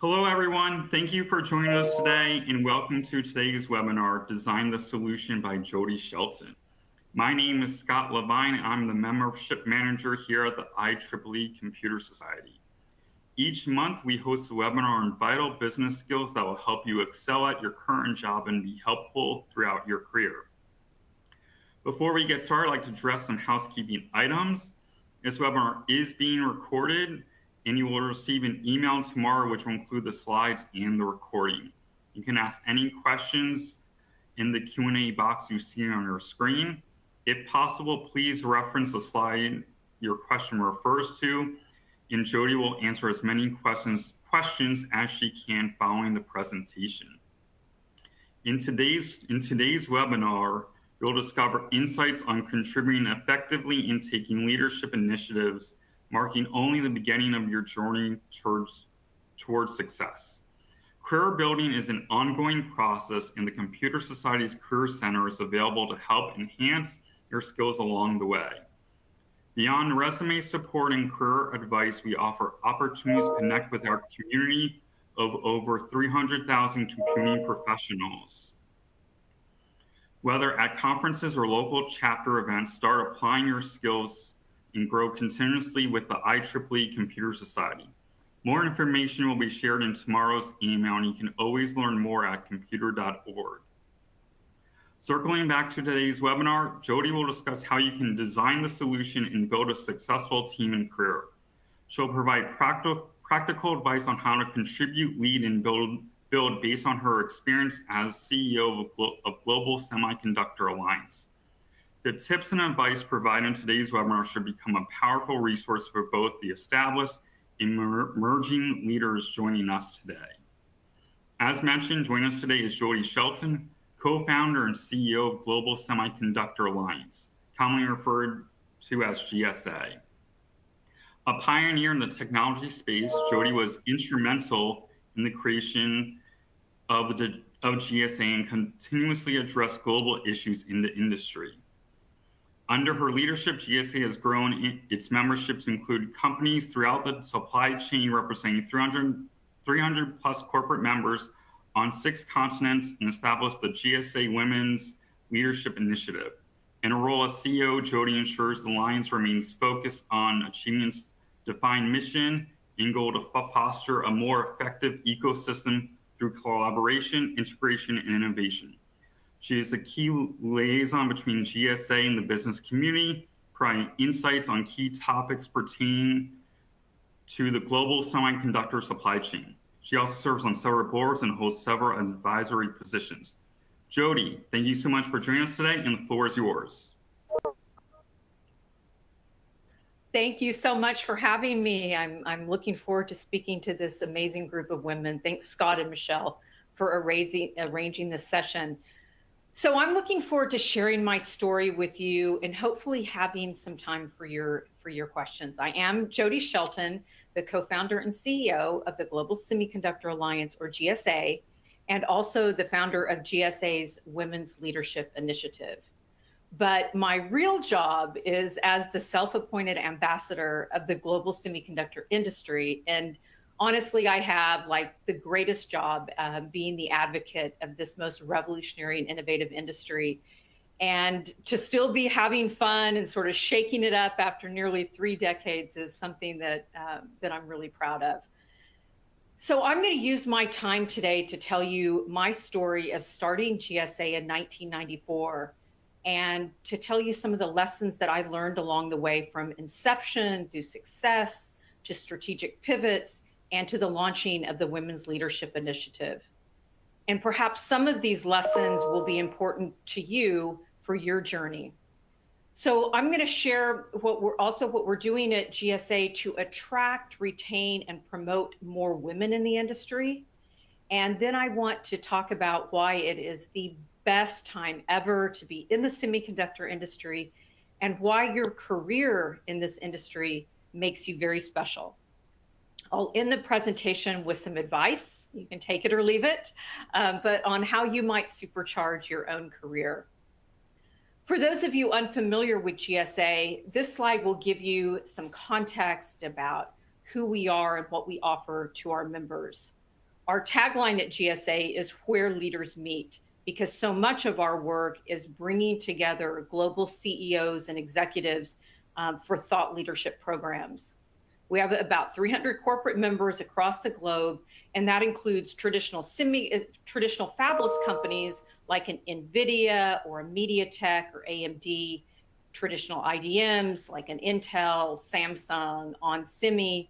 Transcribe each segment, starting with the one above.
Hello, everyone. Thank you for joining us today, and welcome to today's webinar, Design the Solution by Jody Shelton. My name is Scott Levine, and I'm the Membership Manager here at the IEEE Computer Society. Each month, we host a webinar on vital business skills that will help you excel at your current job and be helpful throughout your career. Before we get started, I'd like to address some housekeeping items. This webinar is being recorded, and you will receive an email tomorrow which will include the slides and the recording. You can ask any questions in the Q&A box you see on your screen. If possible, please reference the slide your question refers to, and Jody will answer as many questions as she can following the presentation. In today's webinar, you'll discover insights on contributing effectively and taking leadership initiatives, marking only the beginning of your journey towards success. Career building is an ongoing process, and the Computer Society's Career Center is available to help enhance your skills along the way. Beyond resume support and career advice, we offer opportunities to connect with our community of over 300,000 computing professionals. Whether at conferences or local chapter events, start applying your skills and grow continuously with the IEEE Computer Society. More information will be shared in tomorrow's email, and you can always learn more at computer.org. Circling back to today's webinar, Jody will discuss how you can design the solution and build a successful team and career. She'll provide practical advice on how to contribute, lead, and build based on her experience as CEO of Global Semiconductor Alliance. The tips and advice provided in today's webinar should become a powerful resource for both the established and emerging leaders joining us today. As mentioned, joining us today is Jody Shelton, co-founder and CEO of Global Semiconductor Alliance, commonly referred to as GSA. A pioneer in the technology space, Jody was instrumental in the creation of GSA and continuously addressed global issues in the industry. Under her leadership, GSA has grown its memberships include companies throughout the supply chain representing 300 plus corporate members on 6 continents, and established the GSA Women's Leadership Initiative. In her role as CEO, Jody ensures the Alliance remains focused on achieving its defined mission and goal to foster a more effective ecosystem through collaboration, integration, and innovation. She is a key liaison between GSA and the business community, providing insights on key topics pertaining to the global semiconductor supply chain. She also serves on several boards and holds several advisory positions. Jody, thank you so much for joining us today, and the floor is yours. Thank you so much for having me. I'm looking forward to speaking to this amazing group of women. Thanks, Scott and Michelle, for arranging this session. So I'm looking forward to sharing my story with you and hopefully having some time for your questions. I am Jody Shelton, the co-founder and CEO of the Global Semiconductor Alliance, or GSA, and also the founder of GSA's Women's Leadership Initiative. But my real job is as the self-appointed ambassador of the global semiconductor industry. And honestly, I have like the greatest job being the advocate of this most revolutionary and innovative industry. And to still be having fun and sort of shaking it up after nearly 3 decades is something that I'm really proud of. So I'm going to use my time today to tell you my story of starting GSA in 1994, and to tell you some of the lessons that I learned along the way, from inception to success, to strategic pivots, and to the launching of the Women's Leadership Initiative. And perhaps some of these lessons will be important to you for your journey. So I'm going to share what we're doing at GSA to attract, retain, and promote more women in the industry. And then I want to talk about why it is the best time ever to be in the semiconductor industry, and why your career in this industry makes you very special. I'll end the presentation with some advice. You can take it or leave it, but on how you might supercharge your own career. For those of you unfamiliar with GSA, this slide will give you some context about who we are and what we offer to our members. Our tagline at GSA is where leaders meet, because so much of our work is bringing together global CEOs and executives for thought leadership programs. We have about 300 corporate members across the globe, and that includes traditional fabless companies like an NVIDIA or a MediaTek or AMD, traditional IDMs like an Intel, Samsung, onsemi,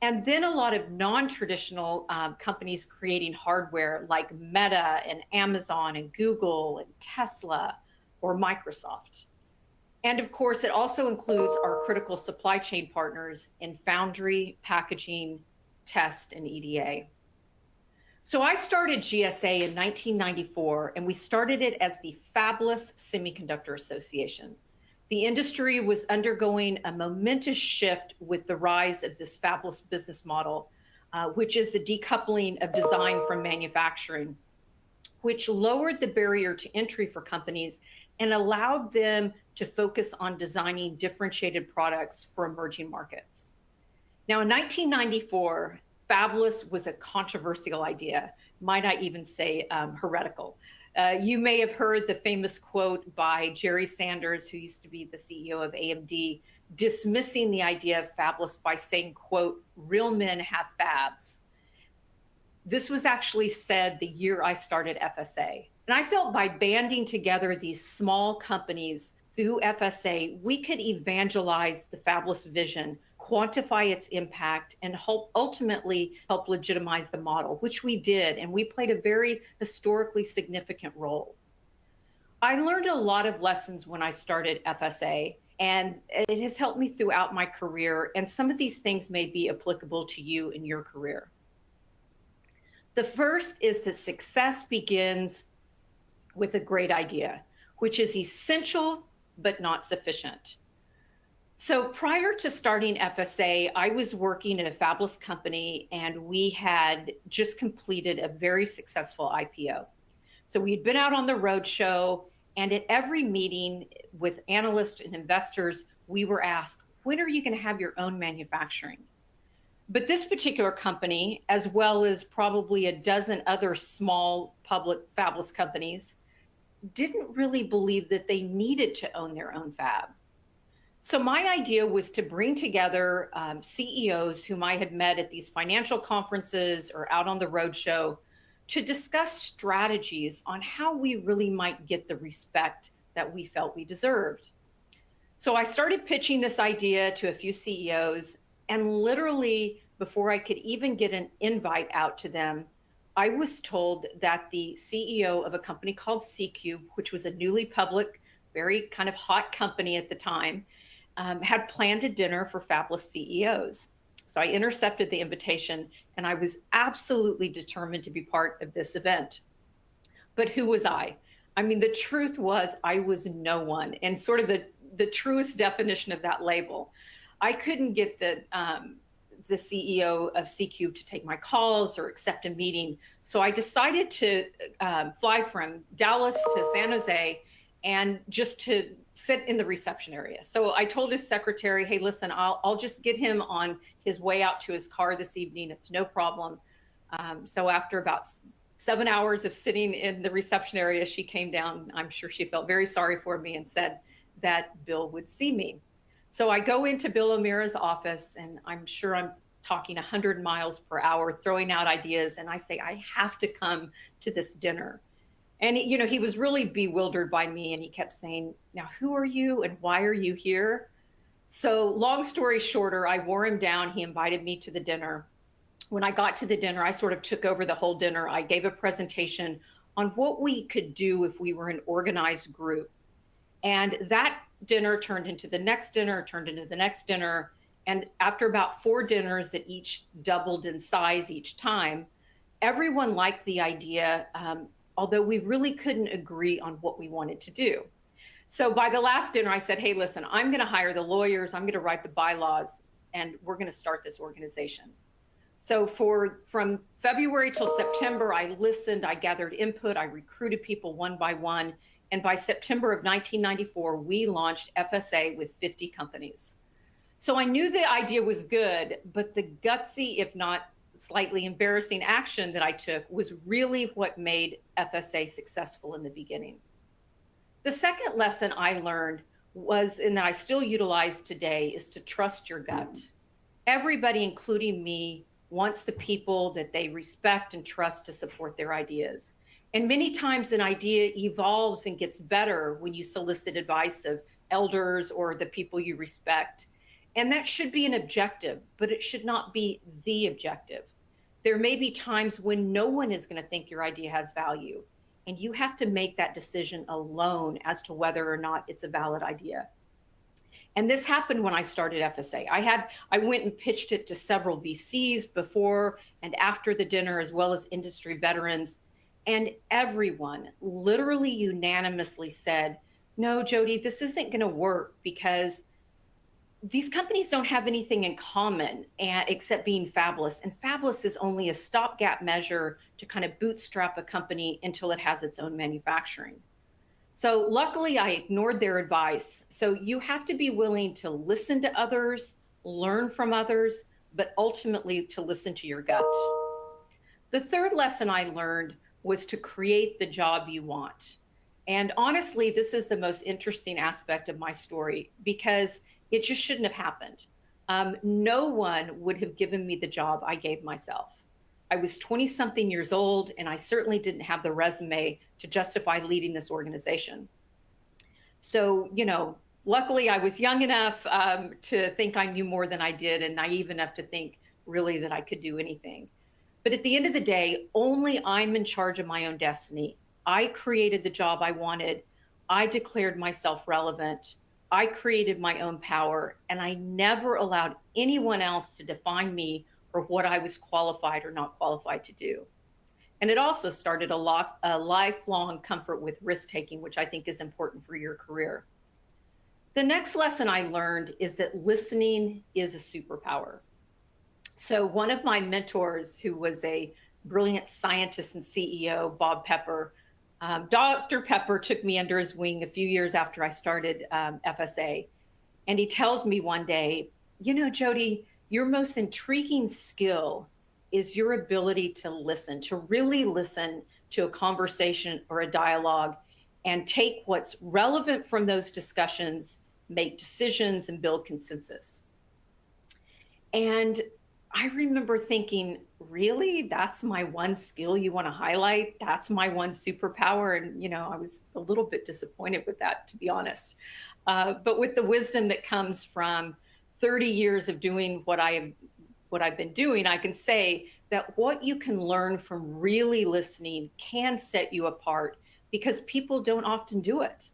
and then a lot of non-traditional companies creating hardware like Meta and Amazon and Google and Tesla or Microsoft. And of course, it also includes our critical supply chain partners in foundry, packaging, test, and EDA. So I started GSA in 1994, and we started it as the Fabless Semiconductor Association. The industry was undergoing a momentous shift with the rise of this fabless business model, which is the decoupling of design from manufacturing, which lowered the barrier to entry for companies and allowed them to focus on designing differentiated products for emerging markets. Now, in 1994, fabless was a controversial idea, might I even say heretical. You may have heard the famous quote by Jerry Sanders, who used to be the CEO of AMD, dismissing the idea of fabless by saying, quote, "Real men have fabs." This was actually said the year I started FSA. And I felt by banding together these small companies through FSA, we could evangelize the fabless vision, quantify its impact, and ultimately help legitimize the model, which we did, and we played a very historically significant role. I learned a lot of lessons when I started FSA, and it has helped me throughout my career, and some of these things may be applicable to you in your career. The first is that success begins with a great idea, which is essential but not sufficient. So prior to starting FSA, I was working at a fabless company, and we had just completed a very successful IPO. So we'd been out on the roadshow, and at every meeting with analysts and investors, we were asked, when are you going to have your own manufacturing? But this particular company, as well as probably a dozen other small public fabless companies, didn't really believe that they needed to own their own fab. So my idea was to bring together CEOs whom I had met at these financial conferences or out on the roadshow to discuss strategies on how we really might get the respect that we felt we deserved. So I started pitching this idea to a few CEOs, and literally before I could even get an invite out to them, I was told that the CEO of a company called C-Cube, which was a newly public, very kind of hot company at the time, had planned a dinner for fabless CEOs. So I intercepted the invitation, and I was absolutely determined to be part of this event. But who was I? I mean, the truth was I was no one, and sort of the truest definition of that label. I couldn't get the CEO of C-Cube to take my calls or accept a meeting. So I decided to fly from Dallas to San Jose and just to sit in the reception area. So I told his secretary, hey, listen, I'll just get him on his way out to his car this evening. It's no problem. So after about 7 hours of sitting in the reception area, she came down. I'm sure she felt very sorry for me and said that Bill would see me. So I go into Bill O'Meara's office, and I'm sure I'm talking 100 miles per hour, throwing out ideas. And I say, I have to come to this dinner. And you know, he was really bewildered by me, and he kept saying, now, who are you and why are you here? So long story shorter, I wore him down. He invited me to the dinner. When I got to the dinner, I sort of took over the whole dinner. I gave a presentation on what we could do if we were an organized group. And that dinner turned into the next dinner, turned into the next dinner. And after about 4 dinners that each doubled in size each time, everyone liked the idea, although we really couldn't agree on what we wanted to do. So by the last dinner, I said, hey, listen, I'm going to hire the lawyers, I'm going to write the bylaws, and we're going to start this organization. So from February till September, I listened, I gathered input, I recruited people one by one. And by September of 1994, we launched FSA with 50 companies. So I knew the idea was good, but the gutsy, if not slightly embarrassing action that I took was really what made FSA successful in the beginning. The second lesson I learned was, and that I still utilize today, is to trust your gut. Everybody, including me, wants the people that they respect and trust to support their ideas. And many times an idea evolves and gets better when you solicit advice of elders or the people you respect. And that should be an objective, but it should not be the objective. There may be times when no one is going to think your idea has value, and you have to make that decision alone as to whether or not it's a valid idea. And this happened when I started FSA. I went and pitched it to several VCs before and after the dinner, as well as industry veterans. And everyone literally unanimously said, no, Jody, this isn't going to work because these companies don't have anything in common except being fabulous. And fabulous is only a stopgap measure to kind of bootstrap a company until it has its own manufacturing. So luckily, I ignored their advice. So you have to be willing to listen to others, learn from others, but ultimately to listen to your gut. The third lesson I learned was to create the job you want. And honestly, this is the most interesting aspect of my story because it just shouldn't have happened. No one would have given me the job I gave myself. I was 20-something years old, and I certainly didn't have the resume to justify leading this organization. So, luckily I was young enough to think I knew more than I did and naive enough to think really that I could do anything. But at the end of the day, only I'm in charge of my own destiny. I created the job I wanted. I declared myself relevant. I created my own power, and I never allowed anyone else to define me or what I was qualified or not qualified to do. And it also started a lifelong comfort with risk-taking, which I think is important for your career. The next lesson I learned is that listening is a superpower. So one of my mentors, who was a brilliant scientist and CEO, Bob Pepper, Dr. Pepper took me under his wing a few years after I started FSA. And he tells me one day, Jody, your most intriguing skill is your ability to listen, to really listen to a conversation or a dialogue and take what's relevant from those discussions, make decisions, and build consensus. And I remember thinking, really? That's my one skill you want to highlight? That's my one superpower? And, I was a little bit disappointed with that, to be honest. But with the wisdom that comes from 30 years of doing what I've been doing, I can say that what you can learn from really listening can set you apart because people don't often do it.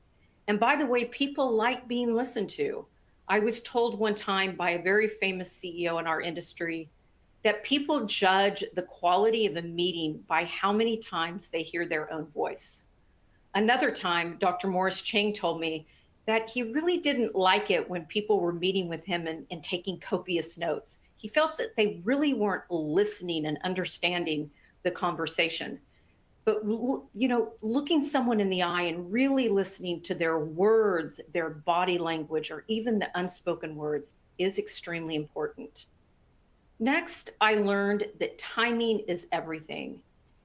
And by the way, people like being listened to. I was told one time by a very famous CEO in our industry that people judge the quality of a meeting by how many times they hear their own voice. Another time, Dr. Morris Chang told me that he really didn't like it when people were meeting with him and taking copious notes. He felt that they really weren't listening and understanding the conversation. But, looking someone in the eye and really listening to their words, their body language, or even the unspoken words is extremely important. Next, I learned that timing is everything.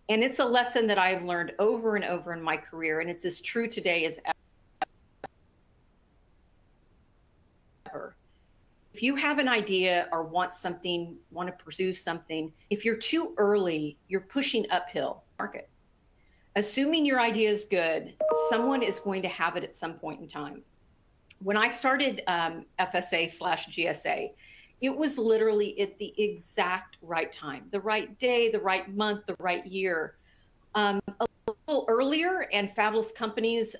And it's a lesson that I've learned over and over in my career, and it's as true today as ever. If you have an idea or want to pursue something, if you're too early, you're pushing uphill market. Assuming your idea is good, someone is going to have it at some point in time. When I started FSA/GSA, it was literally at the exact right time, the right day, the right month, the right year. A little earlier, and fabulous companies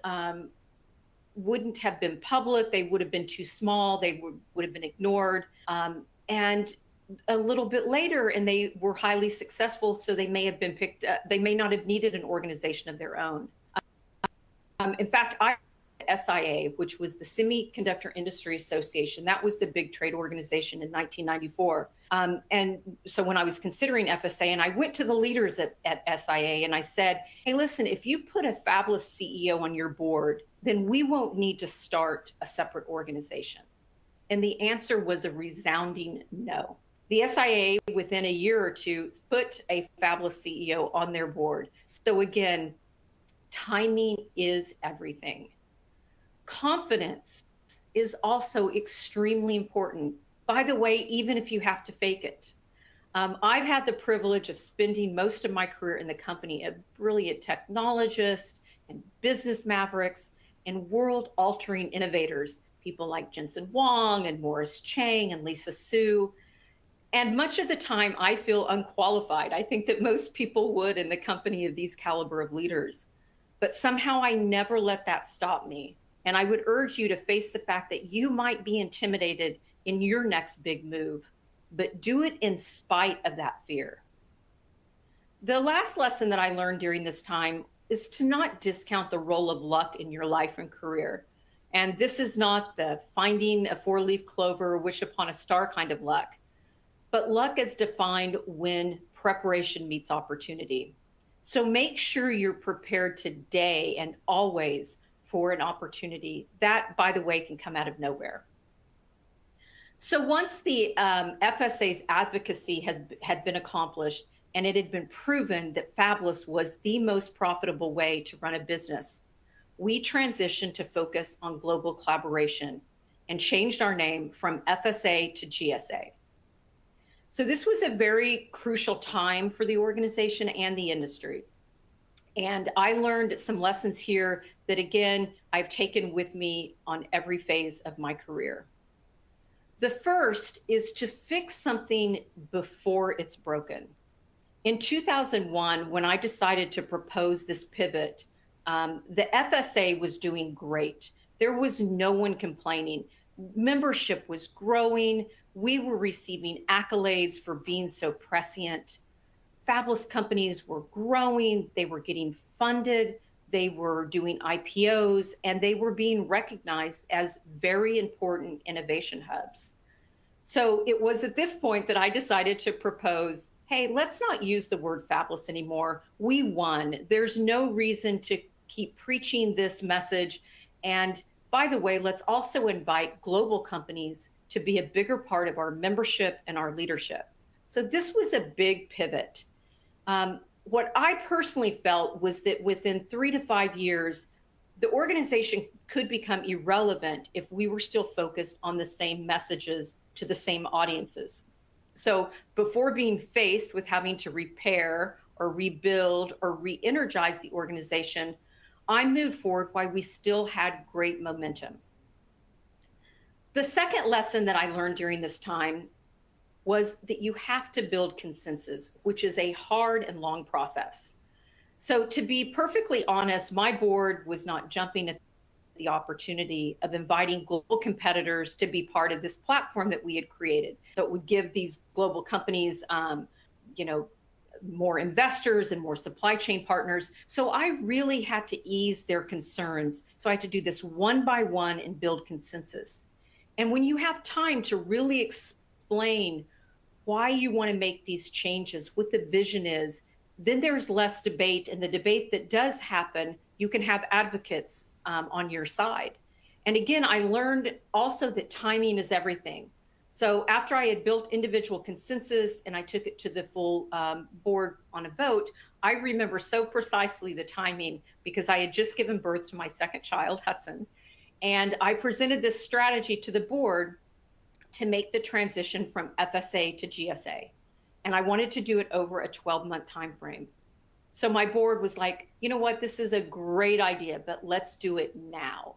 wouldn't have been public. They would have been too small. They would have been ignored. And a little bit later, and they were highly successful, so they may have been picked up. They may not have needed an organization of their own. In fact, SIA, which was the Semiconductor Industry Association, that was the big trade organization in 1994. And so when I was considering FSA, and I went to the leaders at SIA and I said, hey, listen, if you put a fabulous CEO on your board, then we won't need to start a separate organization. And the answer was a resounding no. The SIA, within a year or two, put a fabulous CEO on their board. So again, timing is everything. Confidence is also extremely important. By the way, even if you have to fake it. I've had the privilege of spending most of my career in the company of brilliant technologists and business mavericks and world altering innovators, people like Jensen Huang and Morris Chang and Lisa Su. And much of the time, I feel unqualified. I think that most people would in the company of these caliber of leaders. But somehow I never let that stop me. And I would urge you to face the fact that you might be intimidated in your next big move, but do it in spite of that fear. The last lesson that I learned during this time is to not discount the role of luck in your life and career. And this is not the finding a four-leaf clover, wish upon a star kind of luck, but luck is defined when preparation meets opportunity. So make sure you're prepared today and always for an opportunity. That, by the way, can come out of nowhere. So once the FSA's advocacy had been accomplished and it had been proven that Fabulous was the most profitable way to run a business, we transitioned to focus on global collaboration and changed our name from FSA to GSA. So this was a very crucial time for the organization and the industry. And I learned some lessons here that, again, I've taken with me on every phase of my career. The first is to fix something before it's broken. In 2001, when I decided to propose this pivot, the FSA was doing great. There was no one complaining. Membership was growing. We were receiving accolades for being so prescient. Fabulous companies were growing. They were getting funded. They were doing IPOs, and they were being recognized as very important innovation hubs. So it was at this point that I decided to propose, hey, let's not use the word fabulous anymore. We won. There's no reason to keep preaching this message. And by the way, let's also invite global companies to be a bigger part of our membership and our leadership. So this was a big pivot. What I personally felt was that within 3 to 5 years, the organization could become irrelevant if we were still focused on the same messages to the same audiences. So before being faced with having to repair or rebuild or re-energize the organization, I moved forward while we still had great momentum. The second lesson that I learned during this time was that you have to build consensus, which is a hard and long process. So to be perfectly honest, my board was not jumping at the opportunity of inviting global competitors to be part of this platform that we had created. So it would give these global companies, more investors and more supply chain partners. So I really had to ease their concerns. So I had to do this one by one and build consensus. And when you have time to really explain why you want to make these changes, what the vision is, then there's less debate. And the debate that does happen, you can have advocates on your side. And again, I learned also that timing is everything. So after I had built individual consensus and I took it to the full board on a vote, I remember so precisely the timing because I had just given birth to my second child, Hudson. And I presented this strategy to the board to make the transition from FSA to GSA. And I wanted to do it over a 12-month time frame. So my board was like, you know what, this is a great idea, but let's do it now.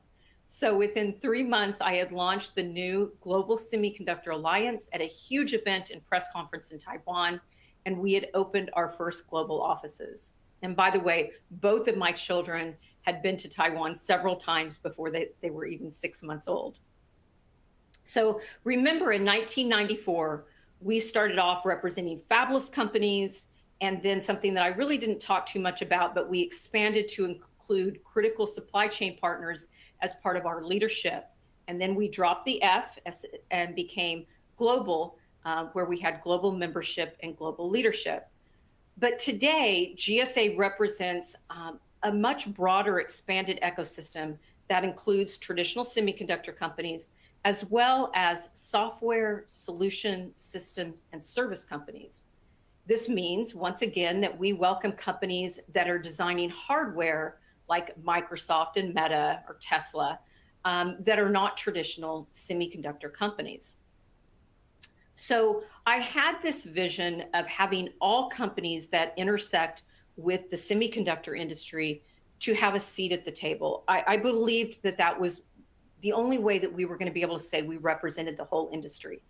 So within 3 months, I had launched the new Global Semiconductor Alliance at a huge event and press conference in Taiwan, and we had opened our first global offices. And by the way, both of my children had been to Taiwan several times before they were even 6 months old. So remember, in 1994, we started off representing fabulous companies, and then something that I really didn't talk too much about, but we expanded to include critical supply chain partners as part of our leadership. And then we dropped the F and became global, where we had global membership and global leadership. But today, GSA represents a much broader expanded ecosystem that includes traditional semiconductor companies as well as software, solution, systems, and service companies. This means, once again, that we welcome companies that are designing hardware like Microsoft and Meta or Tesla that are not traditional semiconductor companies. So I had this vision of having all companies that intersect with the semiconductor industry to have a seat at the table. I believed that that was the only way that we were going to be able to say we represented the whole industry.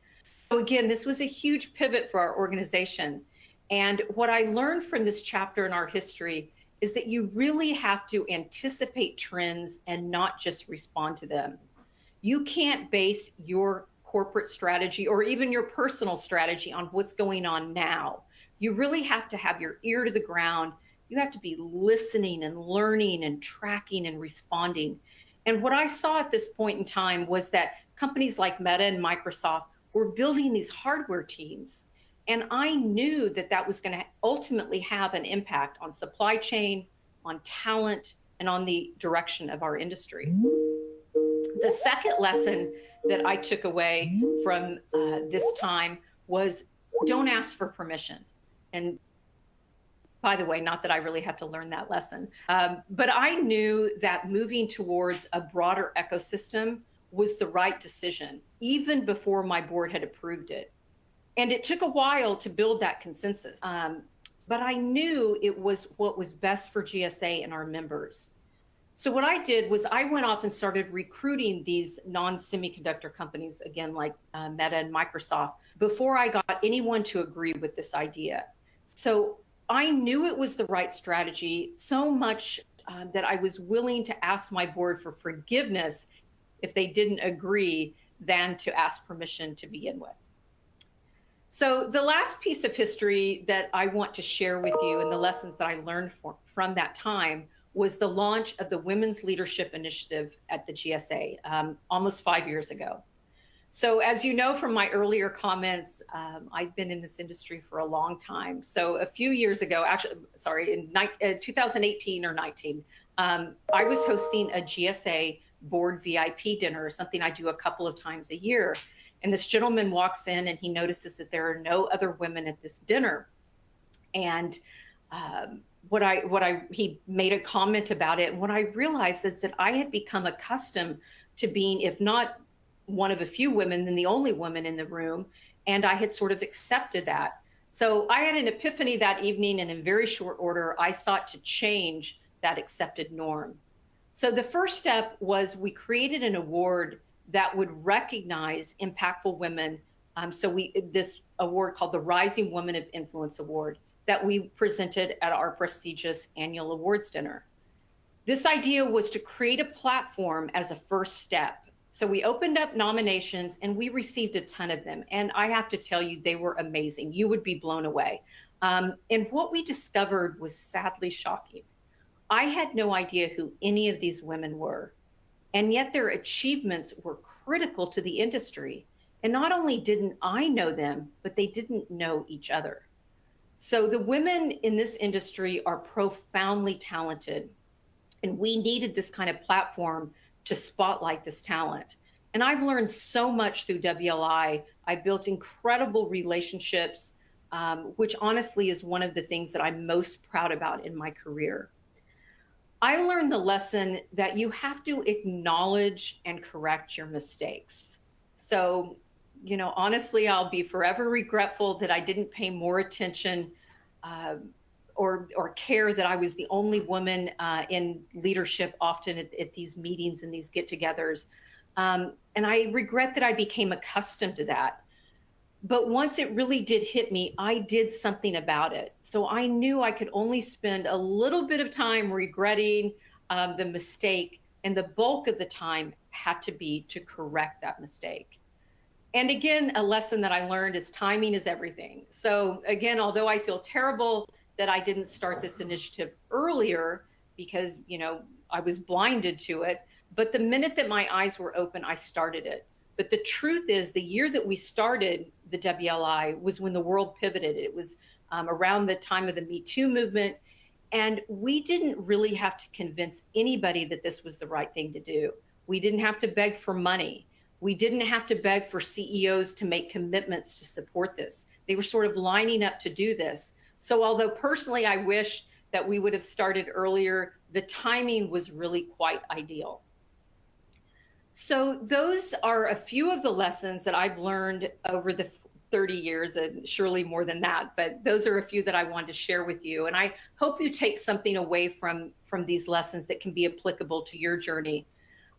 So again, this was a huge pivot for our organization. And what I learned from this chapter in our history is that you really have to anticipate trends and not just respond to them. You can't base your corporate strategy or even your personal strategy on what's going on now. You really have to have your ear to the ground. You have to be listening and learning and tracking and responding. And what I saw at this point in time was that companies like Meta and Microsoft were building these hardware teams. And I knew that that was going to ultimately have an impact on supply chain, on talent, and on the direction of our industry. The second lesson that I took away from this time was don't ask for permission. And by the way, not that I really had to learn that lesson, but I knew that moving towards a broader ecosystem was the right decision, even before my board had approved it. And it took a while to build that consensus. But I knew it was what was best for GSA and our members. So what I did was I went off and started recruiting these non-semiconductor companies, again, like Meta and Microsoft, before I got anyone to agree with this idea. So I knew it was the right strategy, so much that I was willing to ask my board for forgiveness if they didn't agree than to ask permission to begin with. So the last piece of history that I want to share with you and the lessons that I learned from that time was the launch of the Women's Leadership Initiative at the GSA almost 5 years ago. So as you know from my earlier comments, I've been in this industry for a long time. So a few years ago, actually, sorry, in 2018 or 19, I was hosting a GSA board VIP dinner, something I do a couple of times a year. And this gentleman walks in and he notices that there are no other women at this dinner. And he made a comment about it. And what I realized is that I had become accustomed to being, if not one of a few women, then the only woman in the room. And I had sort of accepted that. So I had an epiphany that evening, and in very short order, I sought to change that accepted norm. So the first step was we created an award that would recognize impactful women. This award called the Rising Woman of Influence Award that we presented at our prestigious annual awards dinner. This idea was to create a platform as a first step. So we opened up nominations and we received a ton of them. And I have to tell you, they were amazing. You would be blown away. And what we discovered was sadly shocking. I had no idea who any of these women were. And yet their achievements were critical to the industry. And not only didn't I know them, but they didn't know each other. So the women in this industry are profoundly talented. And we needed this kind of platform to spotlight this talent. And I've learned so much through WLI. I built incredible relationships, which honestly is one of the things that I'm most proud about in my career. I learned the lesson that you have to acknowledge and correct your mistakes. So, honestly, I'll be forever regretful that I didn't pay more attention or care that I was the only woman in leadership often at these meetings and these get-togethers. And I regret that I became accustomed to that. But once it really did hit me, I did something about it. So I knew I could only spend a little bit of time regretting the mistake, and the bulk of the time had to be to correct that mistake. And again, a lesson that I learned is timing is everything. So again, although I feel terrible that I didn't start this initiative earlier because, I was blinded to it, but the minute that my eyes were open, I started it. But the truth is, the year that we started the WLI was when the world pivoted. It was around the time of the Me Too movement. And we didn't really have to convince anybody that this was the right thing to do. We didn't have to beg for money. We didn't have to beg for CEOs to make commitments to support this. They were sort of lining up to do this. So although personally I wish that we would have started earlier, the timing was really quite ideal. So those are a few of the lessons that I've learned over the 30 years, and surely more than that, but those are a few that I wanted to share with you. And I hope you take something away from these lessons that can be applicable to your journey.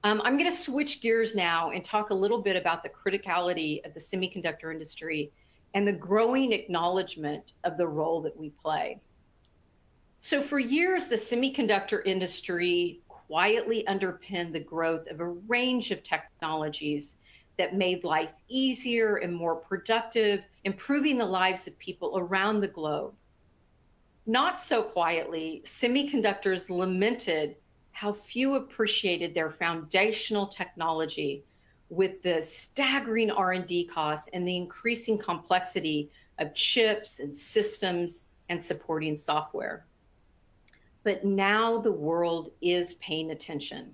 I'm going to switch gears now and talk a little bit about the criticality of the semiconductor industry and the growing acknowledgement of the role that we play. So for years, the semiconductor industry quietly underpinned the growth of a range of technologies that made life easier and more productive, improving the lives of people around the globe. Not so quietly, semiconductors lamented how few appreciated their foundational technology with the staggering R&D costs and the increasing complexity of chips and systems and supporting software. But now the world is paying attention.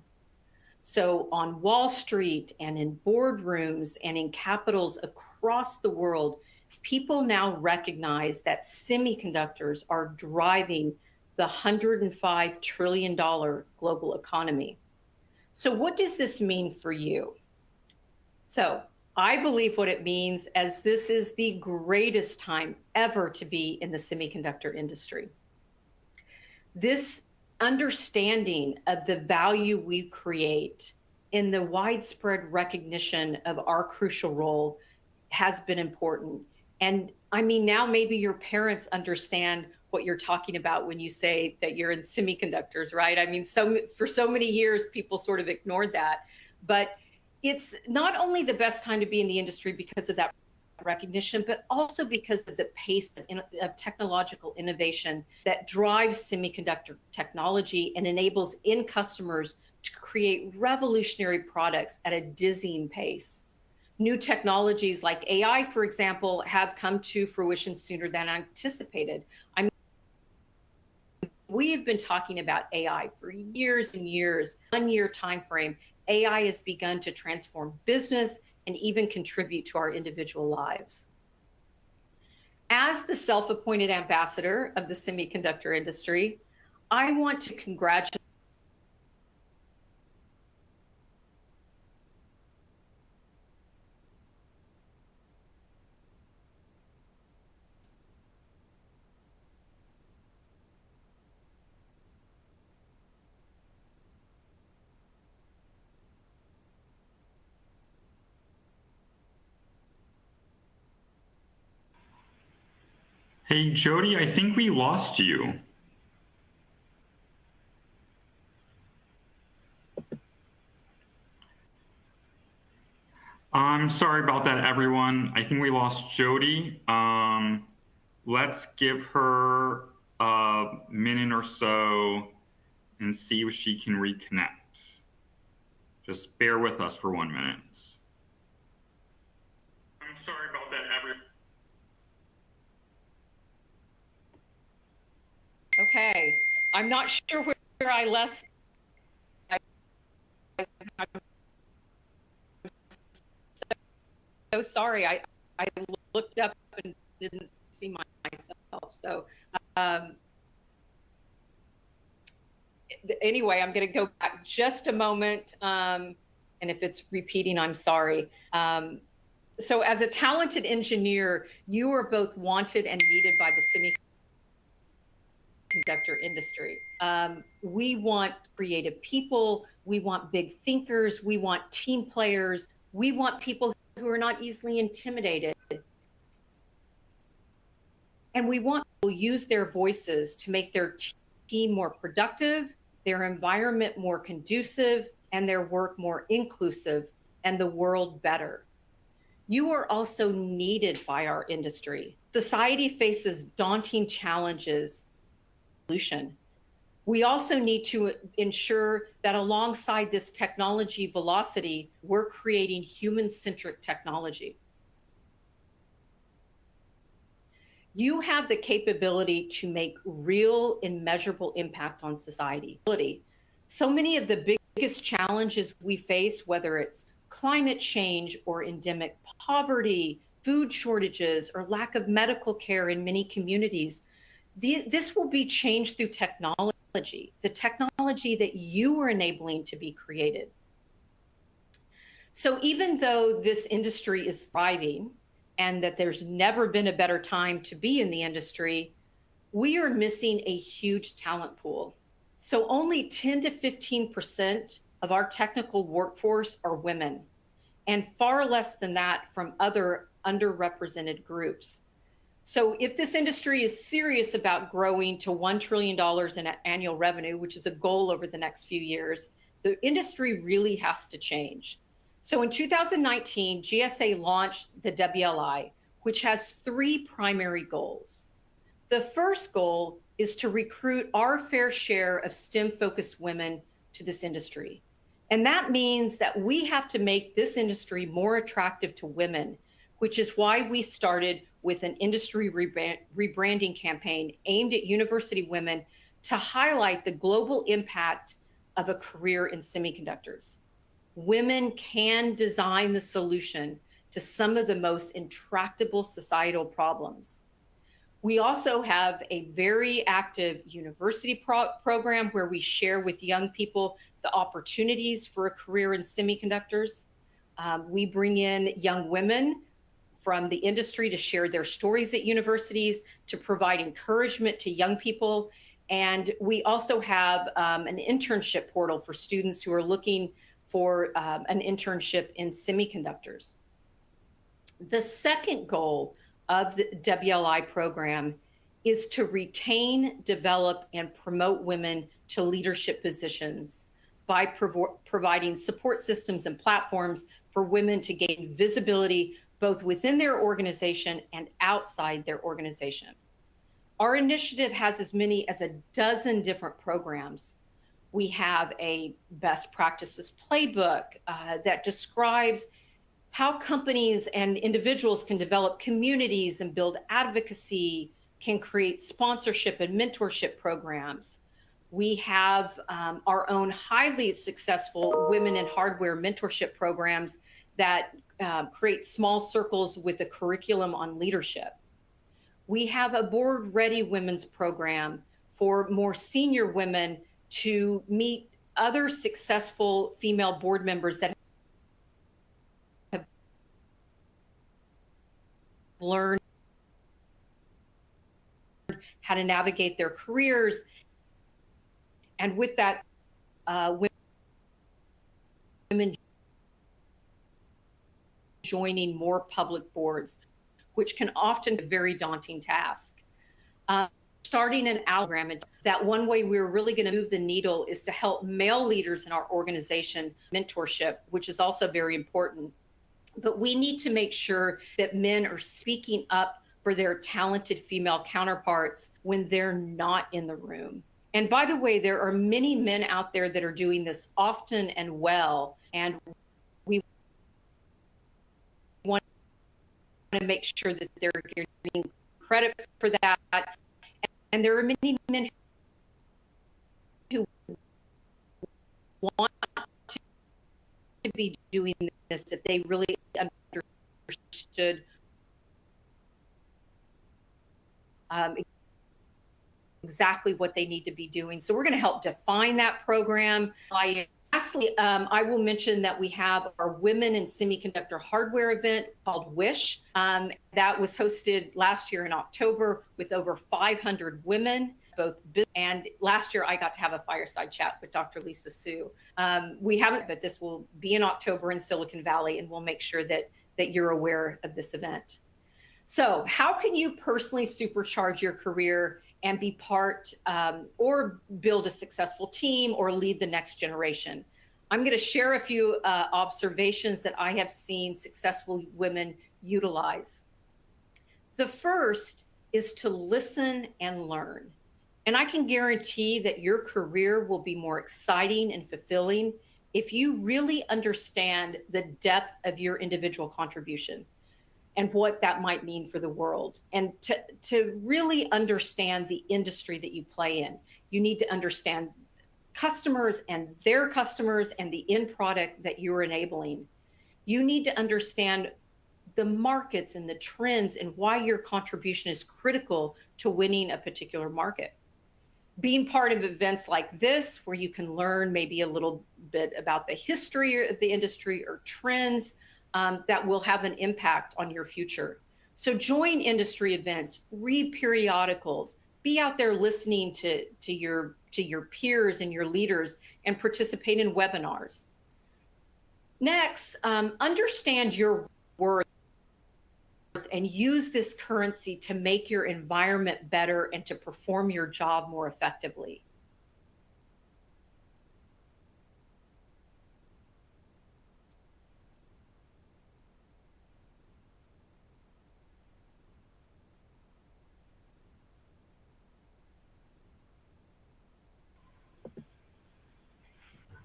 So on Wall Street and in boardrooms and in capitals across the world, people now recognize that semiconductors are driving the $105 trillion global economy. So what does this mean for you? So I believe what it means as this is the greatest time ever to be in the semiconductor industry. This understanding of the value we create in the widespread recognition of our crucial role has been important. And I mean, now maybe your parents understand what you're talking about when you say that you're in semiconductors, right? I mean, for so many years, people sort of ignored that. But it's not only the best time to be in the industry because of that recognition, but also because of the pace of technological innovation that drives semiconductor technology and enables end customers to create revolutionary products at a dizzying pace. New technologies like AI, for example, have come to fruition sooner than anticipated. I mean, we have been talking about AI for years and years. 1 year time frame, AI has begun to transform business and even contribute to our individual lives. As the self-appointed ambassador of the semiconductor industry, I want to congratulate Hey, Jody, I think we lost you. I'm sorry about that, everyone. I think we lost Jody. Let's give her a minute or so and see if she can reconnect. Just bear with us for 1 minute. I'm sorry about that, everyone. Okay, I'm not sure where I left. I'm so sorry. I looked up and didn't see myself. So anyway, I'm going to go back just a moment. And if it's repeating, I'm sorry. So as a talented engineer, you are both wanted and needed by the semiconductor industry. We want creative people. We want big thinkers. We want team players. We want people who are not easily intimidated. And we want people to use their voices to make their team more productive, their environment more conducive, and their work more inclusive, and the world better. You are also needed by our industry. Society faces daunting challenges. We also need to ensure that alongside this technology velocity, we're creating human-centric technology. You have the capability to make real and measurable impact on society. So many of the biggest challenges we face, whether it's climate change or endemic poverty, food shortages, or lack of medical care in many communities. This will be changed through technology, the technology that you are enabling to be created. So even though this industry is thriving and that there's never been a better time to be in the industry, we are missing a huge talent pool. So only 10 to 15% of our technical workforce are women, and far less than that from other underrepresented groups. So if this industry is serious about growing to $1 trillion in annual revenue, which is a goal over the next few years, the industry really has to change. So in 2019, GSA launched the WLI, which has 3 primary goals. The first goal is to recruit our fair share of STEM-focused women to this industry. And that means that we have to make this industry more attractive to women, which is why we started with an industry rebranding campaign aimed at university women to highlight the global impact of a career in semiconductors. Women can design the solution to some of the most intractable societal problems. We also have a very active university program where we share with young people the opportunities for a career in semiconductors. We bring in young women from the industry to share their stories at universities, to provide encouragement to young people. And we also have an internship portal for students who are looking for an internship in semiconductors. The second goal of the WLI program is to retain, develop, and promote women to leadership positions by providing support systems and platforms for women to gain visibility both within their organization and outside their organization. Our initiative has as many as a dozen different programs. We have a best practices playbook that describes how companies and individuals can develop communities and build advocacy, can create sponsorship and mentorship programs. We have our own highly successful women in hardware mentorship programs that create small circles with a curriculum on leadership. We have a board ready women's program for more senior women to meet other successful female board members that have learned how to navigate their careers. And with that, women joining more public boards, which can often be a very daunting task. Starting an program, that one way we're really going to move the needle is to help male leaders in our organization mentorship, which is also very important. But we need to make sure that men are speaking up for their talented female counterparts when they're not in the room. And by the way, there are many men out there that are doing this often and well, and we want to make sure that they're getting credit for that. And there are many men who want to be doing this if they really understood exactly what they need to be doing. So we're going to help define that program. Lastly, I will mention that we have our Women in Semiconductor Hardware event called WISH. That was hosted last year in October with over 500 women, and last year I got to have a fireside chat with Dr. Lisa Su. We haven't, but this will be in October in Silicon Valley, and we'll make sure that you're aware of this event. So how can you personally supercharge your career and be part or build a successful team or lead the next generation? I'm going to share a few observations that I have seen successful women utilize. The first is to listen and learn. And I can guarantee that your career will be more exciting and fulfilling if you really understand the depth of your individual contribution and what that might mean for the world. And to really understand the industry that you play in, you need to understand customers and their customers and the end product that you're enabling. You need to understand the markets and the trends and why your contribution is critical to winning a particular market. Being part of events like this, where you can learn maybe a little bit about the history of the industry or trends that will have an impact on your future. So join industry events, read periodicals, be out there listening to your peers and your leaders, and participate in webinars. Next, understand your worth and use this currency to make your environment better and to perform your job more effectively.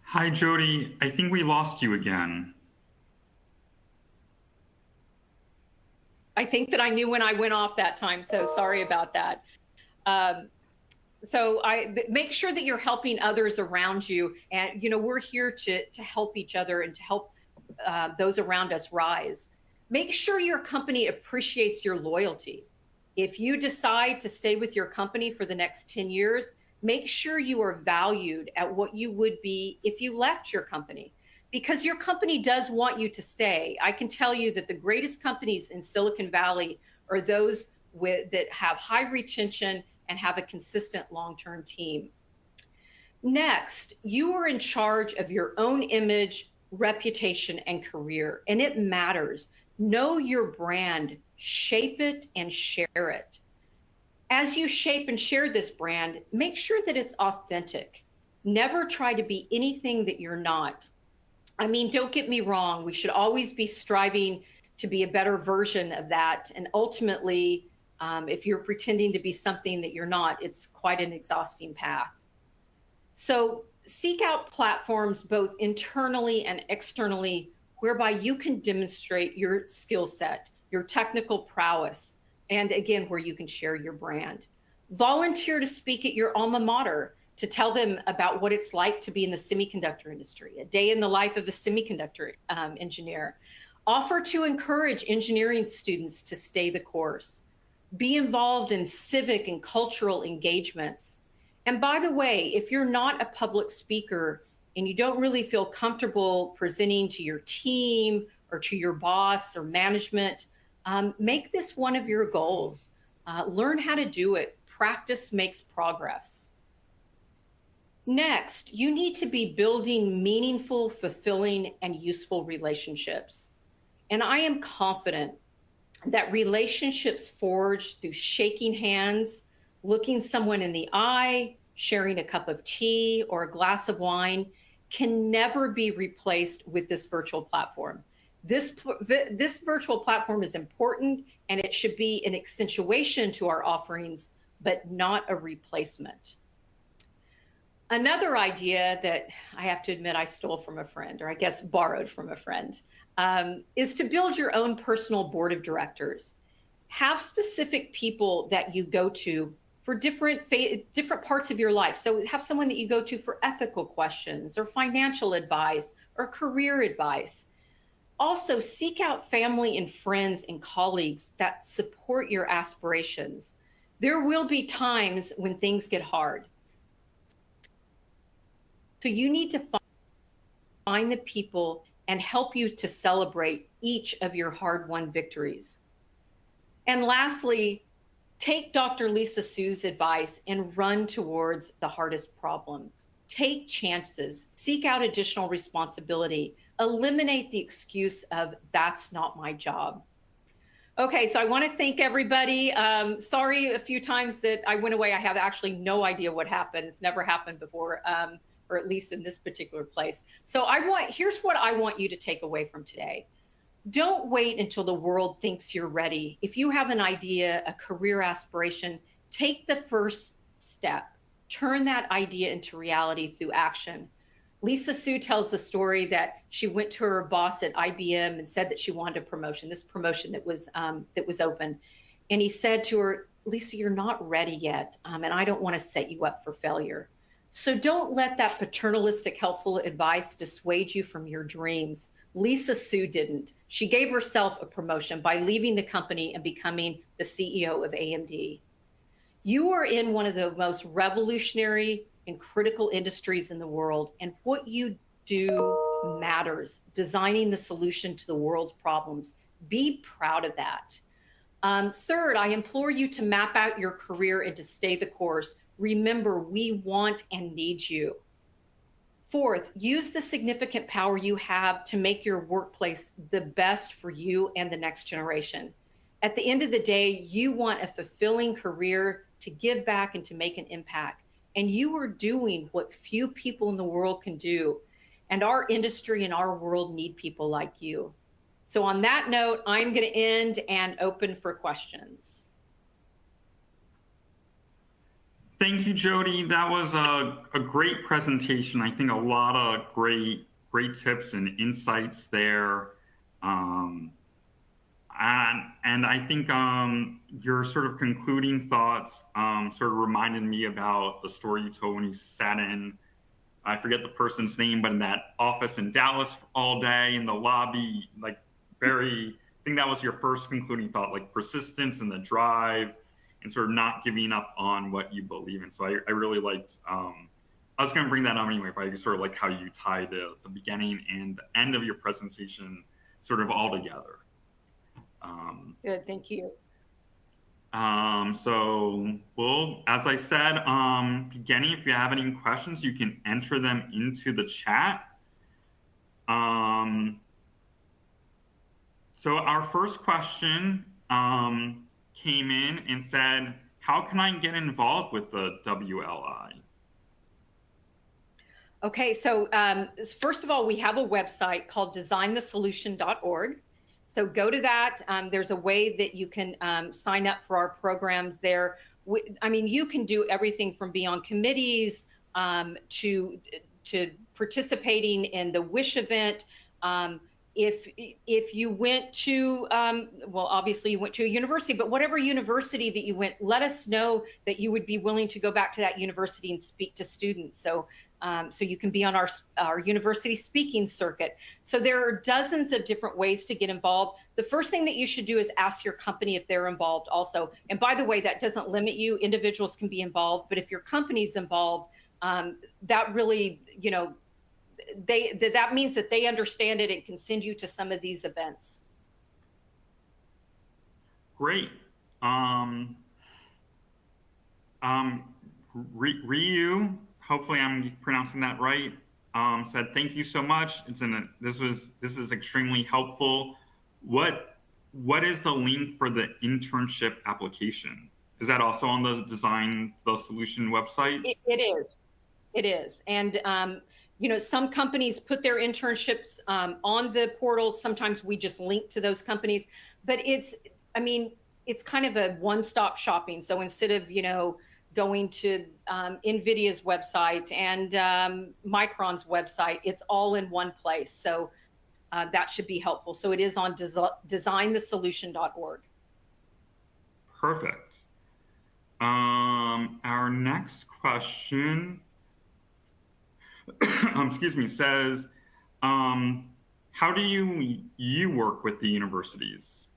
Hi, Jody. I think we lost you again. I think that I knew when I went off that time, so sorry about that. So make sure that you're helping others around you, and we're here to help each other and to help those around us rise. Make sure your company appreciates your loyalty. If you decide to stay with your company for the next 10 years, make sure you are valued at what you would be if you left your company, because your company does want you to stay. I can tell you that the greatest companies in Silicon Valley are those that have high retention and have a consistent long-term team. Next, you are in charge of your own image, reputation, and career, and it matters. Know your brand, shape it, and share it. As you shape and share this brand, make sure that it's authentic. Never try to be anything that you're not. I mean, don't get me wrong. We should always be striving to be a better version of that. And ultimately, if you're pretending to be something that you're not, it's quite an exhausting path. So seek out platforms both internally and externally whereby you can demonstrate your skill set, your technical prowess, and again, where you can share your brand. Volunteer to speak at your alma mater to tell them about what it's like to be in the semiconductor industry, a day in the life of a semiconductor engineer. Offer to encourage engineering students to stay the course. Be involved in civic and cultural engagements. And by the way, if you're not a public speaker and you don't really feel comfortable presenting to your team or to your boss or management, make this one of your goals. Learn how to do it. Practice makes progress. Next, you need to be building meaningful, fulfilling, and useful relationships. And I am confident that relationships forged through shaking hands, looking someone in the eye, sharing a cup of tea or a glass of wine can never be replaced with this virtual platform. This virtual platform is important, and it should be an accentuation to our offerings, but not a replacement. Another idea that I have to admit I stole from a friend, or I guess borrowed from a friend, is to build your own personal board of directors. Have specific people that you go to for different parts of your life. So have someone that you go to for ethical questions or financial advice or career advice. Also, seek out family and friends and colleagues that support your aspirations. There will be times when things get hard. So you need to find the people and help you to celebrate each of your hard-won victories. And lastly, take Dr. Lisa Sue's advice and run towards the hardest problems. Take chances, seek out additional responsibility, eliminate the excuse of that's not my job. Okay, so I want to thank everybody. Sorry a few times that I went away. I have actually no idea what happened. It's never happened before, or at least in this particular place. So here's what I want you to take away from today. Don't wait until the world thinks you're ready. If you have an idea, a career aspiration, take the first step. Turn that idea into reality through action. Lisa Sue tells the story that she went to her boss at IBM and said that she wanted a promotion, this promotion that was open. And he said to her, Lisa, you're not ready yet, and I don't want to set you up for failure. So don't let that paternalistic helpful advice dissuade you from your dreams. Lisa Sue didn't. She gave herself a promotion by leaving the company and becoming the CEO of AMD. You are in one of the most revolutionary and critical industries in the world, and what you do matters, designing the solution to the world's problems. Be proud of that. Third, I implore you to map out your career and to stay the course. Remember, we want and need you. Fourth, use the significant power you have to make your workplace the best for you and the next generation. At the end of the day, you want a fulfilling career to give back and to make an impact. And you are doing what few people in the world can do. And our industry and our world need people like you. So on that note, I'm going to end and open for questions. Thank you, Jody. That was a great presentation. I think a lot of great tips and insights there. And I think your sort of concluding thoughts sort of reminded me about the story you told when you sat in, I forget the person's name, but in that office in Dallas all day in the lobby, like I think that was your first concluding thought, like persistence and the drive and sort of not giving up on what you believe in. So I really liked, I was going to bring that up anyway, but I sort of like how you tied the beginning and the end of your presentation sort of all together. Good, thank you. So, well, as I said, beginning, if you have any questions, you can enter them into the chat. So our first question came in and said, how can I get involved with the WLI? Okay, so first of all, we have a website called designthesolution.org. So go to that. There's a way that you can sign up for our programs there. I mean, you can do everything from being on committees to participating in the WISH event. If you went to, well, obviously you went to a university, but whatever university that you went, let us know that you would be willing to go back to that university and speak to students. So you can be on our university speaking circuit. So there are dozens of different ways to get involved. The first thing that you should do is ask your company if they're involved also. And by the way, that doesn't limit you. Individuals can be involved, but if your company's involved, that really, you know, that means that they understand it and can send you to some of these events. Great. Ryu, hopefully I'm pronouncing that right, said, thank you so much. This is extremely helpful. What is the link for the internship application? Is that also on the Design the Solution website? It is. And you know, some companies put their internships on the portal. Sometimes we just link to those companies, but it's kind of a one-stop shopping. So instead of, you know, going to NVIDIA's website and Micron's website, it's all in one place. So that should be helpful. So it is on designthesolution.org. Perfect. Our next question, excuse me, says, how do you work with the universities?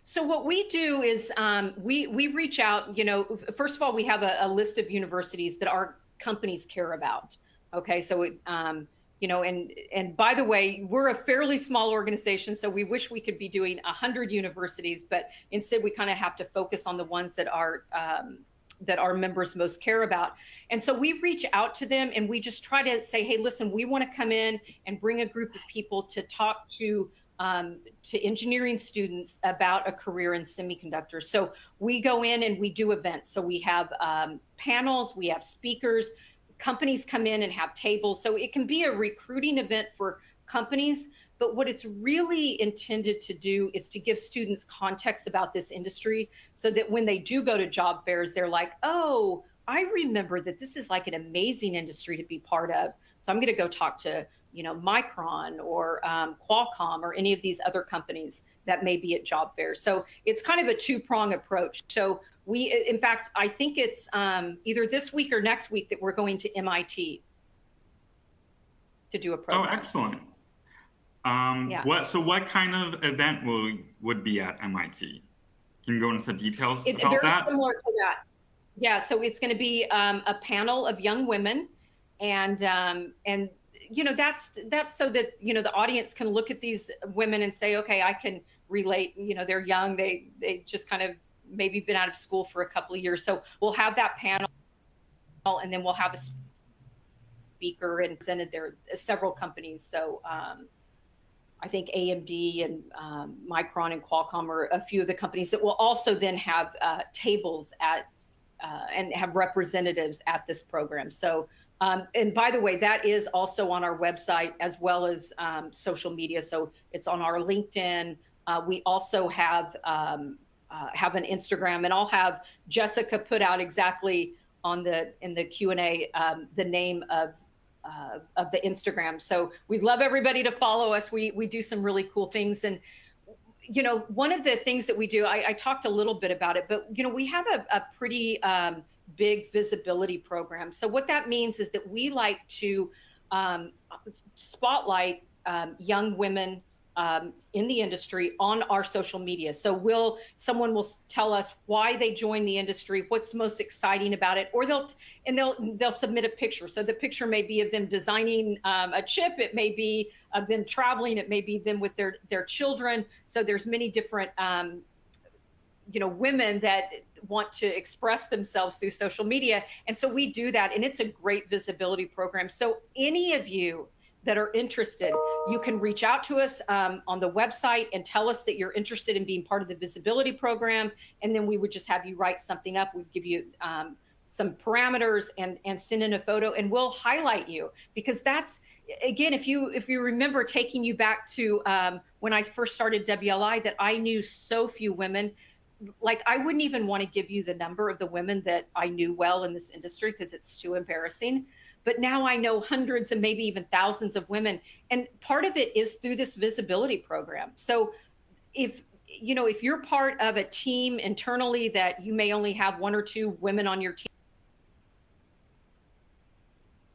So what we do is we reach out, you know, first of all, we have a list of universities that our companies care about. Okay, so you know, and by the way, we're a fairly small organization, so we wish we could be doing 100 universities, but instead we kind of have to focus on the ones that our members most care about. And so we reach out to them and we just try to say, hey, listen, we want to come in and bring a group of people to talk to engineering students about a career in semiconductors. So we go in and we do events. So we have panels, we have speakers, companies come in and have tables. So it can be a recruiting event for companies, but what it's really intended to do is to give students context about this industry so that when they do go to job fairs, they're like, oh, I remember that this is like an amazing industry to be part of. So I'm going to go talk to, you know, Micron or Qualcomm or any of these other companies that may be at job fairs. So it's kind of a two-prong approach. So in fact, I think it's either this week or next week that we're going to MIT to do a Oh, program. excellent. Yeah. What kind of event would be at MIT? Can you go into details about Very that? similar to that. Yeah, so it's going to be a panel of young women, and that's so that the audience can look at these women and say, okay, I can relate. They're young, they just kind of maybe been out of school for a couple of years. So we'll have that panel, and then we'll have a speaker and presented there several companies. So I think AMD and Micron and Qualcomm are a few of the companies that will also then have tables at and have representatives at this program. So, and by the way, that is also on our website as well as social media. So it's on our LinkedIn. We also have an Instagram, and I'll have Jessica put out exactly in the Q&A the name of the Instagram. So we'd love everybody to follow us. We do some really cool things. And, one of the things that we do, I talked a little bit about it, but, we have a pretty big visibility program. So what that means is that we like to spotlight young women in the industry on our social media. So someone will tell us why they joined the industry, what's most exciting about it, or they'll submit a picture. So the picture may be of them designing a chip, it may be of them traveling, it may be them with their children. So there's many different women that want to express themselves through social media. And so we do that, and it's a great visibility program. So any of you that are interested, you can reach out to us on the website and tell us that you're interested in being part of the visibility program. And then we would just have you write something up. We'd give you some parameters and send in a photo, and we'll highlight you, because that's, again, if you remember, taking you back to when I first started WLI, that I knew so few women. Like, I wouldn't even want to give you the number of the women that I knew well in this industry, because it's too embarrassing. But now I know hundreds and maybe even thousands of women. And part of it is through this visibility program. So if you're part of a team internally that you may only have one or two women on your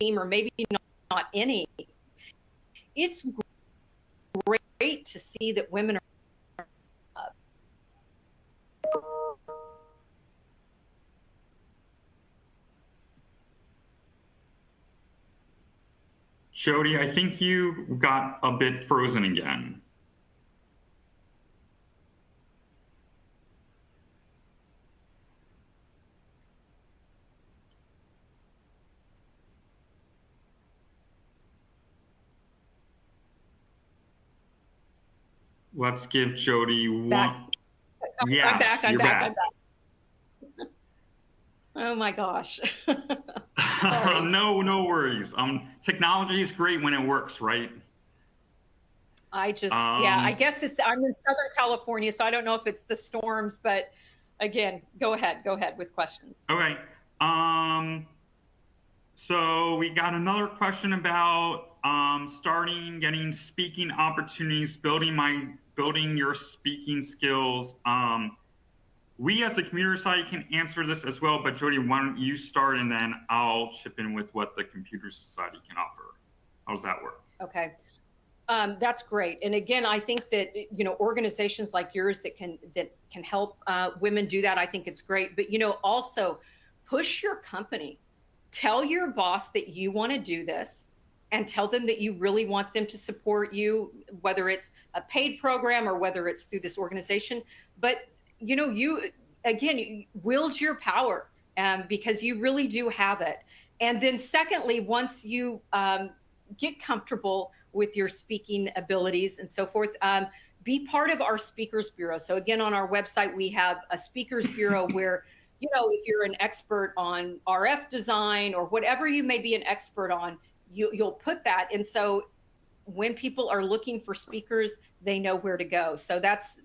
team, or maybe not any, it's great to see that women are Jody, I think you got a bit frozen again. Let's give Jody one. back. Yes, I'm you're back. back. Oh my gosh. No worries. Technology is great when it works, right? I guess I'm in Southern California, so I don't know if it's the storms, but again, go ahead with questions. Okay. So we got another question about getting speaking opportunities, building your speaking skills. We as the Computer Society can answer this as well, but Jody, why don't you start, and then I'll chip in with what the Computer Society can offer. How does that work? Okay. That's great. And again, I think that, organizations like yours that can help women do that, I think it's great. But, also push your company. Tell your boss that you want to do this, and tell them that you really want them to support you, whether it's a paid program or whether it's through this organization. But, you wield your power, because you really do have it. And then secondly, once you get comfortable with your speaking abilities and so forth, be part of our Speakers Bureau. So again, on our website, we have a Speakers Bureau where, if you're an expert on RF design or whatever you may be an expert on, you'll put that. And so when people are looking for speakers, they know where to go. So that's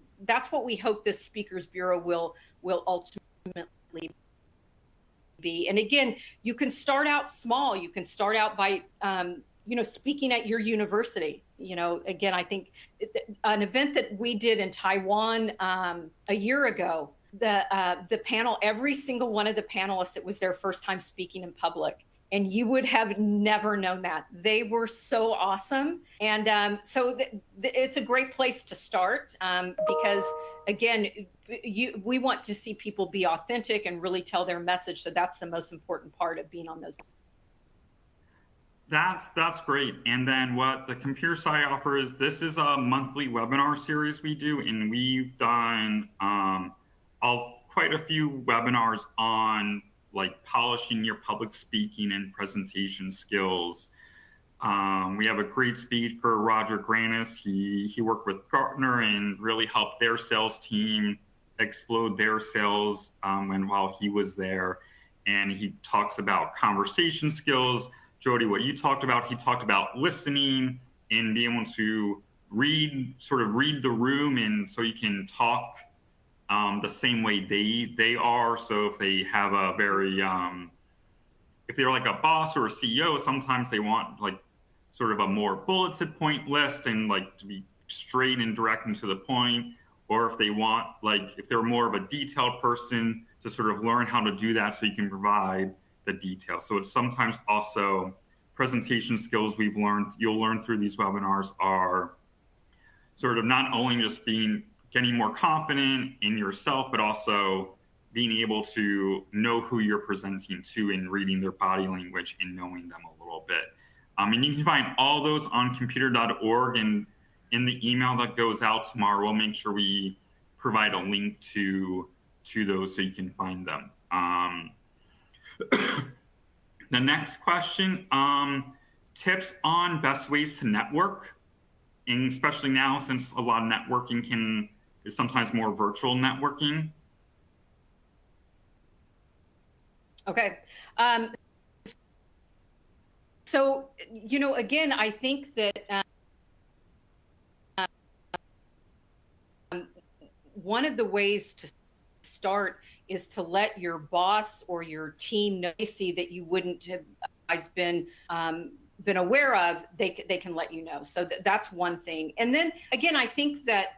what we hope this Speakers Bureau will ultimately be. And again, you can start out small. You can start out by speaking at your university. Again, I think an event that we did in Taiwan a year ago, the panel, every single one of the panelists, it was their first time speaking in public. And you would have never known that. They were so awesome. And it's a great place to start because, again, we want to see people be authentic and really tell their message. So that's the most important part of being on those. That's great. And then what the Computer Society offers, this is a monthly webinar series we do, and we've done quite a few webinars on like polishing your public speaking and presentation skills. We have a great speaker, Roger Granis. He worked with Gartner and really helped their sales team explode their sales while he was there. And he talks about conversation skills. Jody, what you talked about, he talked about listening and being able to read the room, and so you can talk the same way they are. So if they have a very, if they're like a boss or a CEO, sometimes they want like sort of a more bulleted point list and like to be straight and direct and to the point. Or if they want, like, if they're more of a detailed person, to sort of learn how to do that so you can provide the detail. So it's sometimes also presentation skills you'll learn through these webinars are sort of not only just getting more confident in yourself, but also being able to know who you're presenting to and reading their body language and knowing them a little bit. And you can find all those on computer.org, and in the email that goes out tomorrow, we'll make sure we provide a link to those so you can find them. The next question, tips on best ways to network, and especially now since a lot of networking is sometimes more virtual networking. Okay. So, again, I think that one of the ways to start is to let your boss or your team know, see that you wouldn't have otherwise been aware of. They can let you know. So that's one thing. And then again, I think that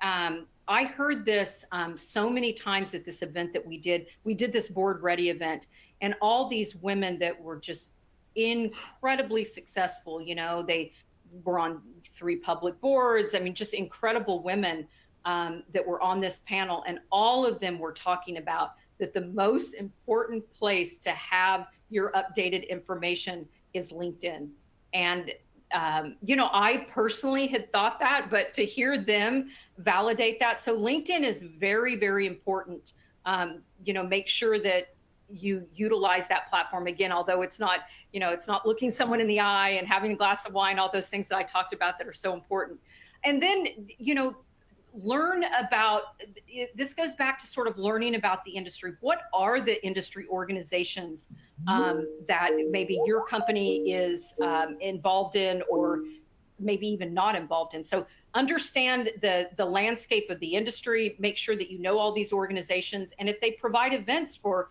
I heard this so many times at this event that we did. We did this Board Ready event, and all these women that were just incredibly successful. They were on 3 public boards. I mean, just incredible women that were on this panel, and all of them were talking about that the most important place to have your updated information is LinkedIn. And I personally had thought that, but to hear them validate that. So LinkedIn is very, very important. Make sure that you utilize that platform. Again, although it's not looking someone in the eye and having a glass of wine, all those things that I talked about that are so important. And then, learn about, this goes back to sort of learning about the industry. What are the industry organizations that maybe your company is involved in, or maybe even not involved in? So understand the landscape of the industry, make sure that you know all these organizations, and if they provide events for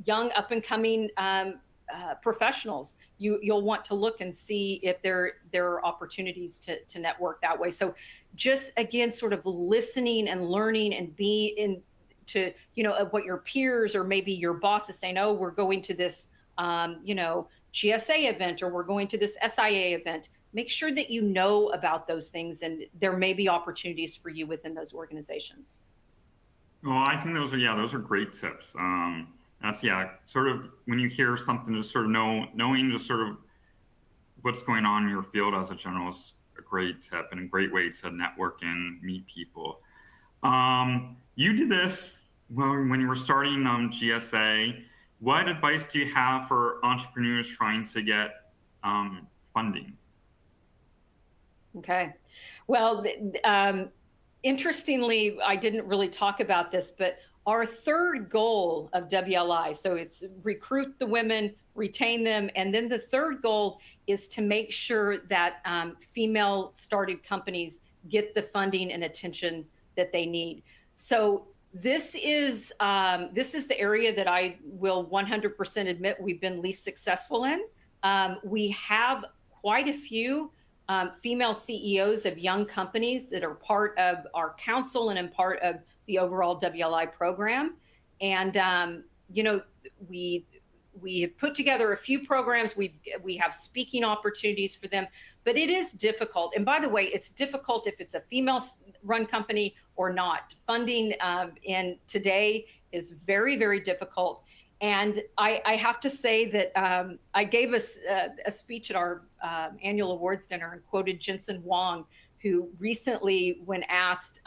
young up and coming professionals, you'll want to look and see if there are opportunities to network that way. So just again, sort of listening and learning and be to what your peers or maybe your boss is saying. Oh, we're going to this GSA event, or we're going to this SIA event. Make sure that you know about those things, and there may be opportunities for you within those organizations. Well, I think those are great tips. That's sort of when you hear something, just sort of knowing just sort of what's going on in your field as a general is a great tip and a great way to network and meet people. You did this when you were starting GSA. What advice do you have for entrepreneurs trying to get funding? Okay. Well, interestingly, I didn't really talk about this, but our third goal of WLI, so it's recruit the women, retain them, and then the third goal is to make sure that female-started companies get the funding and attention that they need. So this is the area that I will 100% admit we've been least successful in. We have quite a few female CEOs of young companies that are part of our council and in part of the overall WLI program. And, we have put together a few programs. We have speaking opportunities for them, but it is difficult. And by the way, it's difficult if it's a female-run company or not. Funding in today is very, very difficult. And I have to say that I gave us a speech at our annual awards dinner and quoted Jensen Huang, who recently, when asked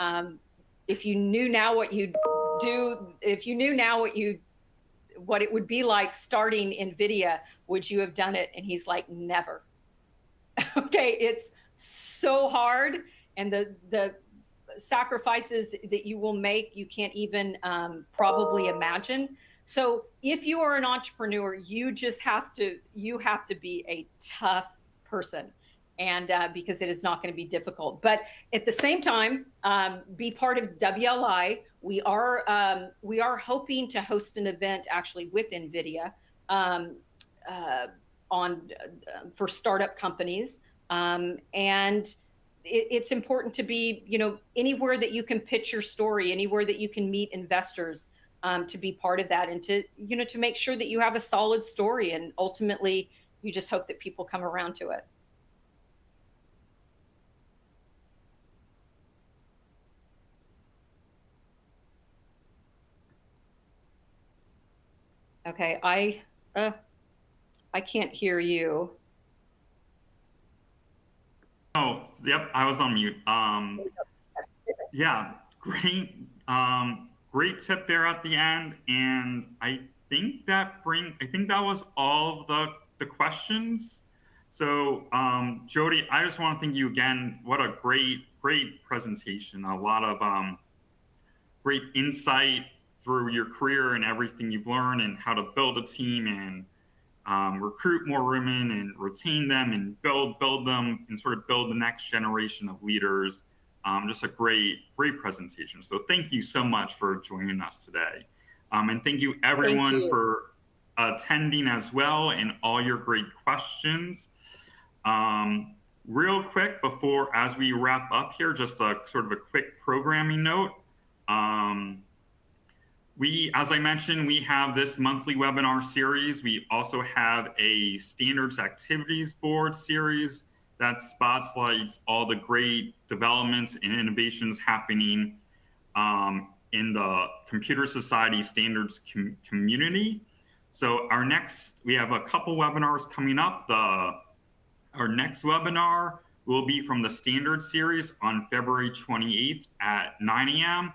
if you knew now what you'd do, if you knew now what it would be like starting NVIDIA, would you have done it? And he's like, never. Okay, it's so hard, and the sacrifices that you will make, you can't even probably imagine. So if you are an entrepreneur, you have to be a tough person, and because it is not going to be difficult. But at the same time, be part of WLI. We are hoping to host an event actually with NVIDIA for startup companies, and it's important to be, anywhere that you can pitch your story, anywhere that you can meet investors, to be part of that, and to make sure that you have a solid story, and ultimately you just hope that people come around to it. Okay, I can't hear you. Oh, yep, I was on mute. Yeah, great, great tip there at the end, and I think that was all of the questions. So, Jody, I just want to thank you again. What a great presentation. A lot of great insight through your career and everything you've learned, and how to build a team and recruit more women and retain them and build them and sort of build the next generation of leaders. Just a great presentation. So thank you so much for joining us today. And thank you everyone for attending as well, and all your great questions. Real quick before, as we wrap up here, just a sort of a quick programming note. As I mentioned, we have this monthly webinar series. We also have a standards activities board series that spotlights all the great developments and innovations happening in the Computer Society standards community. So we have a couple webinars coming up. Our next webinar will be from the standards series on February 28th at 9 a.m.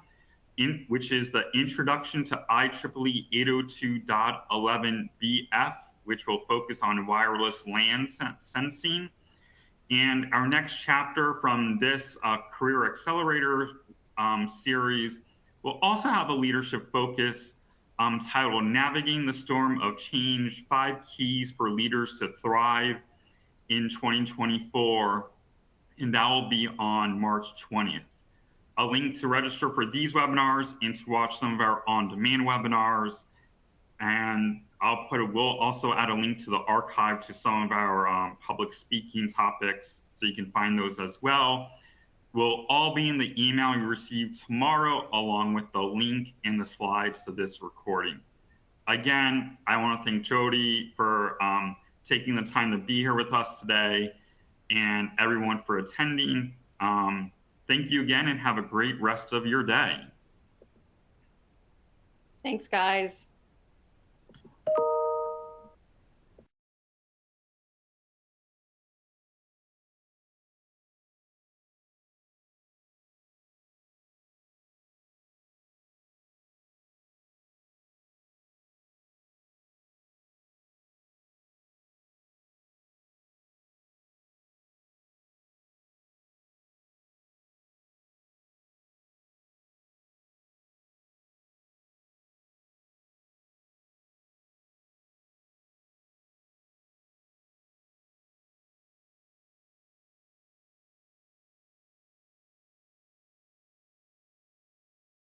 Which is the Introduction to IEEE 802.11bf, which will focus on wireless LAN sensing. And our next chapter from this Career Accelerator series will also have a leadership focus titled Navigating the Storm of Change, 5 Keys for Leaders to Thrive in 2024. And that will be on March 20th. A link to register for these webinars and to watch some of our on-demand webinars. And we'll also add a link to the archive to some of our public speaking topics, so you can find those as well. Will all be in the email you receive tomorrow, along with the link and the slides to this recording. Again, I want to thank Jody for taking the time to be here with us today, and everyone for attending. Thank you again, and have a great rest of your day. Thanks, guys.